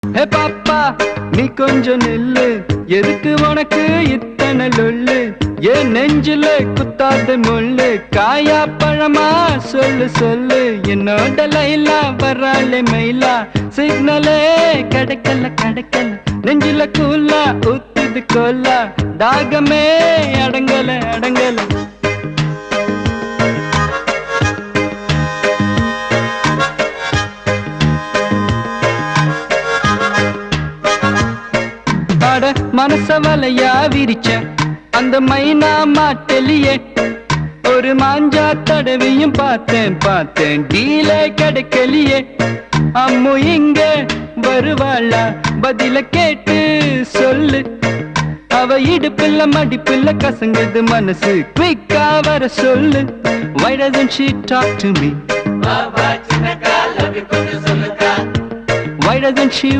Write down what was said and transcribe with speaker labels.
Speaker 1: ஹே பாப்பா நீ கொஞ்சம் நில்லு, எதுக்கு உனக்கு இத்தனை லொல்லு? ஏன் நெஞ்சில குத்தாத முள்ளு, காயா பழமா சொல்லு சொல்லு. என்னோட லைலா வராளே மயிலா, சிக்னலே கிடைக்கல கிடைக்கல, நெஞ்சில கூலா ஊத்துது கோலா, தாகமே அடங்கல அடங்கல. மனச வலையா விரிச்ச அந்த மைனா மாட்டலியே, ஒரு மாஞ்சா தடவையும் பார்த்தேன் பார்த்தேன், டீலே கிடைக்கலியே. அம்மு இங்க வருவாளா, பதில கேட்டு சொல்லு. அவ இடுப்புல மடிப்புல கசங்குது மனசு, குயிக்கா வர சொல்லு. Why doesn't she talk to me? Why doesn't she